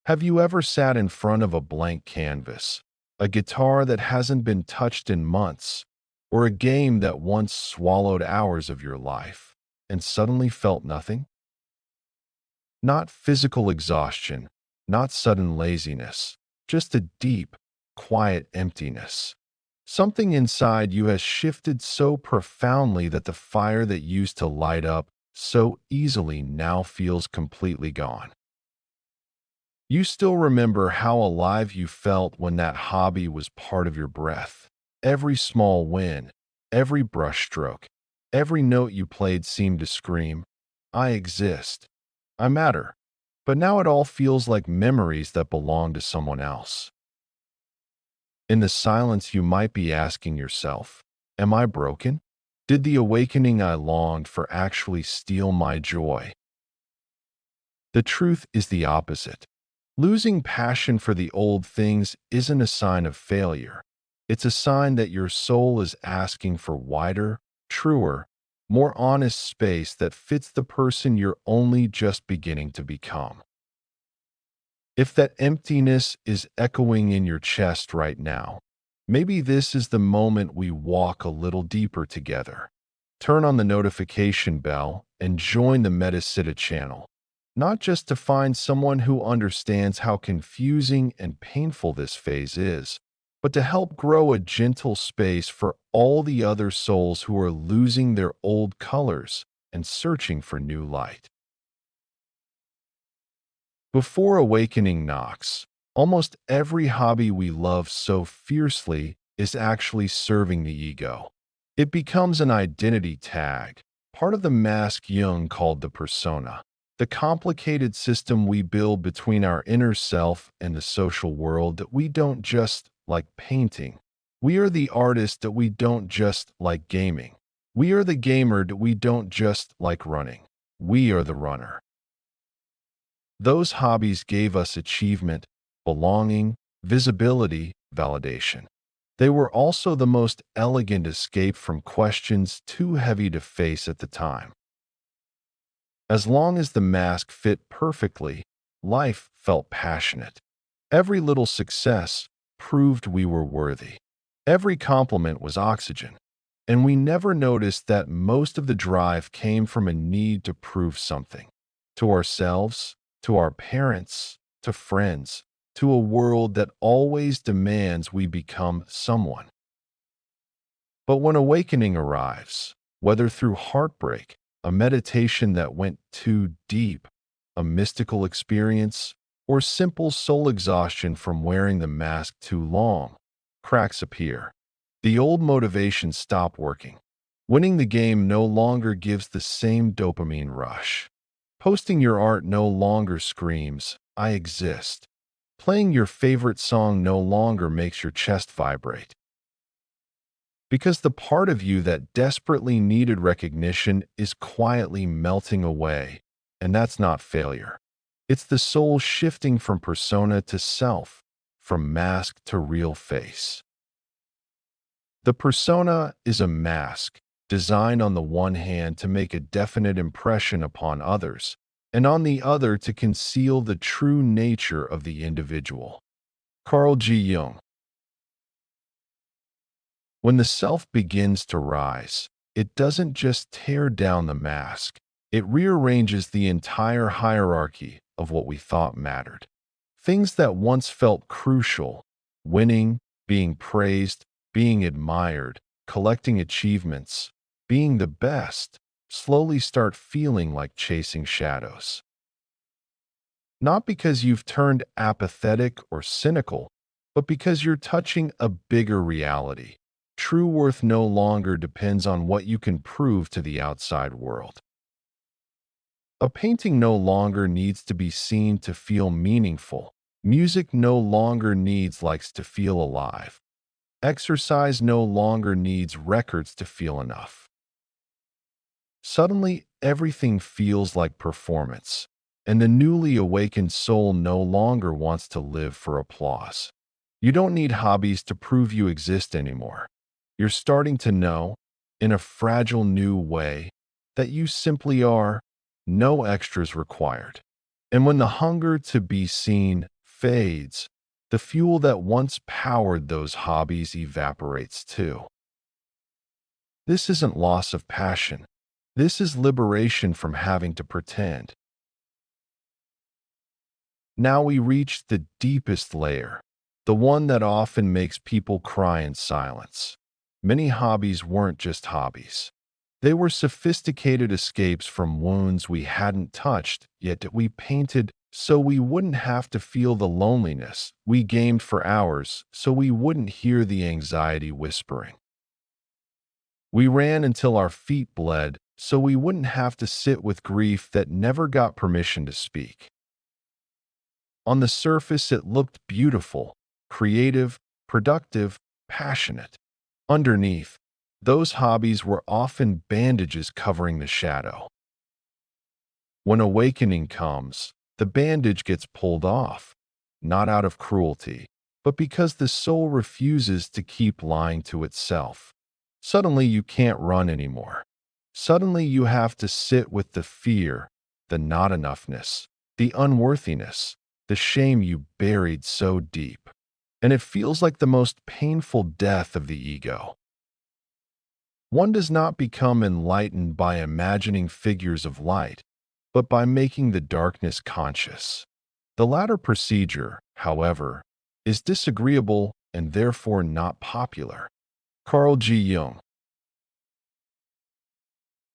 Have you ever sat in front of a blank canvas, a guitar that hasn't been touched in months, or a game that once swallowed hours of your life, and suddenly felt nothing? Not physical exhaustion, not sudden laziness, just a deep, quiet emptiness. Something inside you has shifted so profoundly that the fire that used to light up so easily now feels completely gone. You still remember how alive you felt when that hobby was part of your breath. Every small win, every brushstroke, every note you played seemed to scream, I exist. I matter. But now it all feels like memories that belong to someone else. In the silence, you might be asking yourself, am I broken? Did the awakening I longed for actually steal my joy? The truth is the opposite. Losing passion for the old things isn't a sign of failure. It's a sign that your soul is asking for wider, truer, more honest space that fits the person you're only just beginning to become. If that emptiness is echoing in your chest right now, maybe this is the moment we walk a little deeper together. Turn on the notification bell and join the Metasitta channel, not just to find someone who understands how confusing and painful this phase is, but to help grow a gentle space for all the other souls who are losing their old colors and searching for new light. Before awakening knocks, almost every hobby we love so fiercely is actually serving the ego. It becomes an identity tag, part of the mask Jung called the persona, the complicated system we build between our inner self and the social world that we don't just like painting. We are the artist that we don't just like gaming. We are the gamer that we don't just like running. We are the runner. Those hobbies gave us achievement, belonging, visibility, validation. They were also the most elegant escape from questions too heavy to face at the time. As long as the mask fit perfectly, life felt passionate. Every little success proved we were worthy. Every compliment was oxygen. And we never noticed that most of the drive came from a need to prove something to ourselves, to our parents, to friends, to a world that always demands we become someone. But when awakening arrives, whether through heartbreak, a meditation that went too deep, a mystical experience, or simple soul exhaustion from wearing the mask too long, cracks appear. The old motivations stop working. Winning the game no longer gives the same dopamine rush. Posting your art no longer screams, I exist. Playing your favorite song no longer makes your chest vibrate. Because the part of you that desperately needed recognition is quietly melting away, and that's not failure. It's the soul shifting from persona to self, from mask to real face. The persona is a mask, designed on the one hand to make a definite impression upon others, and on the other to conceal the true nature of the individual. Carl Jung. When the self begins to rise, it doesn't just tear down the mask, it rearranges the entire hierarchy of what we thought mattered. Things that once felt crucial, winning, being praised, being admired, collecting achievements, being the best, slowly start feeling like chasing shadows. Not because you've turned apathetic or cynical, but because you're touching a bigger reality. True worth no longer depends on what you can prove to the outside world. A painting no longer needs to be seen to feel meaningful. Music no longer needs likes to feel alive. Exercise no longer needs records to feel enough. Suddenly, everything feels like performance, and the newly awakened soul no longer wants to live for applause. You don't need hobbies to prove you exist anymore. You're starting to know, in a fragile new way, that you simply are, no extras required. And when the hunger to be seen fades, the fuel that once powered those hobbies evaporates too. This isn't loss of passion. This is liberation from having to pretend. Now we reach the deepest layer, the one that often makes people cry in silence. Many hobbies weren't just hobbies. They were sophisticated escapes from wounds we hadn't touched, yet we painted so we wouldn't have to feel the loneliness. We gamed for hours so we wouldn't hear the anxiety whispering. We ran until our feet bled so we wouldn't have to sit with grief that never got permission to speak. On the surface, it looked beautiful, creative, productive, passionate. Underneath, those hobbies were often bandages covering the shadow. When awakening comes, the bandage gets pulled off, not out of cruelty, but because the soul refuses to keep lying to itself. Suddenly, you can't run anymore. Suddenly, you have to sit with the fear, the not enoughness, the unworthiness, the shame you buried so deep. And it feels like the most painful death of the ego. One does not become enlightened by imagining figures of light, but by making the darkness conscious. The latter procedure, however, is disagreeable and therefore not popular. Carl Jung.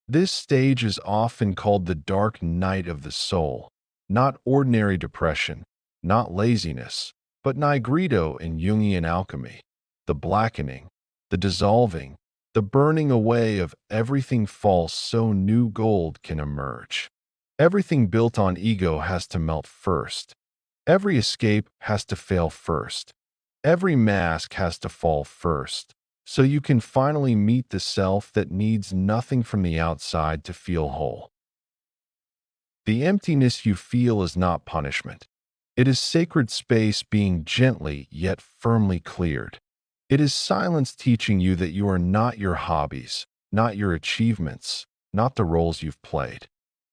This stage is often called the dark night of the soul, not ordinary depression, not laziness, but nigredo in Jungian alchemy, the blackening, the dissolving, the burning away of everything false so new gold can emerge. Everything built on ego has to melt first. Every escape has to fail first. Every mask has to fall first, so you can finally meet the self that needs nothing from the outside to feel whole. The emptiness you feel is not punishment. It is sacred space being gently yet firmly cleared. It is silence teaching you that you are not your hobbies, not your achievements, not the roles you've played.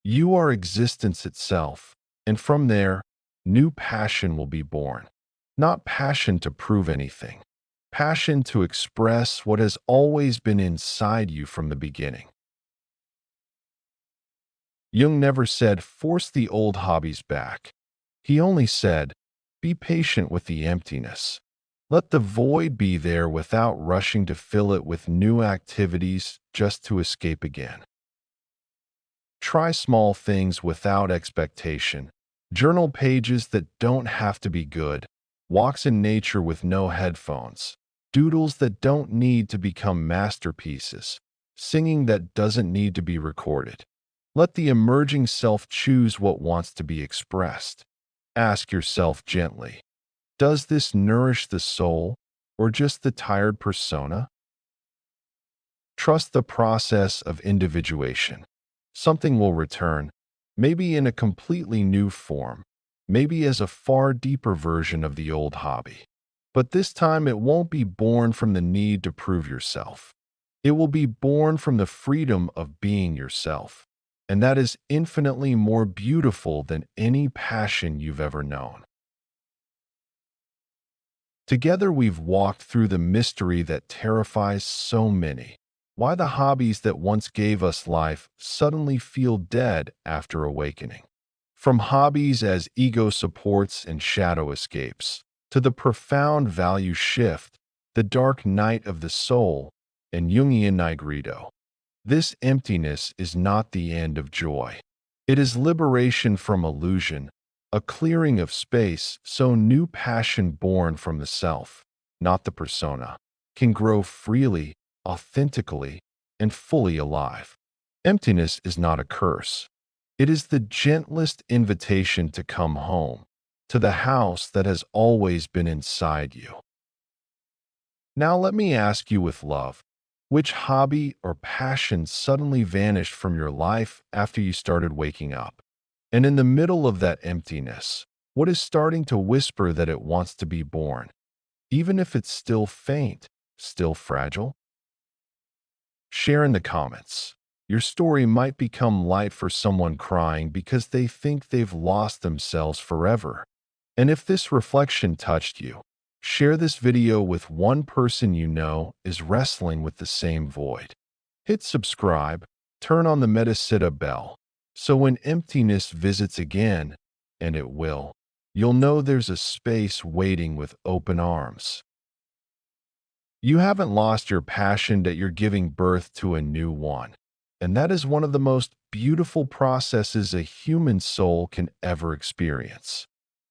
You are existence itself, and from there, new passion will be born. Not passion to prove anything, passion to express what has always been inside you from the beginning. Jung never said, force the old hobbies back. He only said, be patient with the emptiness. Let the void be there without rushing to fill it with new activities just to escape again. Try small things without expectation. Journal pages that don't have to be good. Walks in nature with no headphones. Doodles that don't need to become masterpieces. Singing that doesn't need to be recorded. Let the emerging self choose what wants to be expressed. Ask yourself gently, does this nourish the soul or just the tired persona? Trust the process of individuation. Something will return, maybe in a completely new form, maybe as a far deeper version of the old hobby. But this time it won't be born from the need to prove yourself. It will be born from the freedom of being yourself. And that is infinitely more beautiful than any passion you've ever known. Together we've walked through the mystery that terrifies so many. Why the hobbies that once gave us life suddenly feel dead after awakening. From hobbies as ego supports and shadow escapes, to the profound value shift, the dark night of the soul, and Jungian nigredo. This emptiness is not the end of joy. It is liberation from illusion, a clearing of space so new passion born from the self, not the persona, can grow freely, authentically, and fully alive. Emptiness is not a curse. It is the gentlest invitation to come home, to the house that has always been inside you. Now let me ask you with love, which hobby or passion suddenly vanished from your life after you started waking up? And in the middle of that emptiness, what is starting to whisper that it wants to be born, even if it's still faint, still fragile? Share in the comments. Your story might become light for someone crying because they think they've lost themselves forever. And if this reflection touched you, share this video with one person you know is wrestling with the same void. Hit subscribe, turn on the Metasitta bell, so when emptiness visits again, and it will, you'll know there's a space waiting with open arms. You haven't lost your passion, that you're giving birth to a new one. And that is one of the most beautiful processes a human soul can ever experience.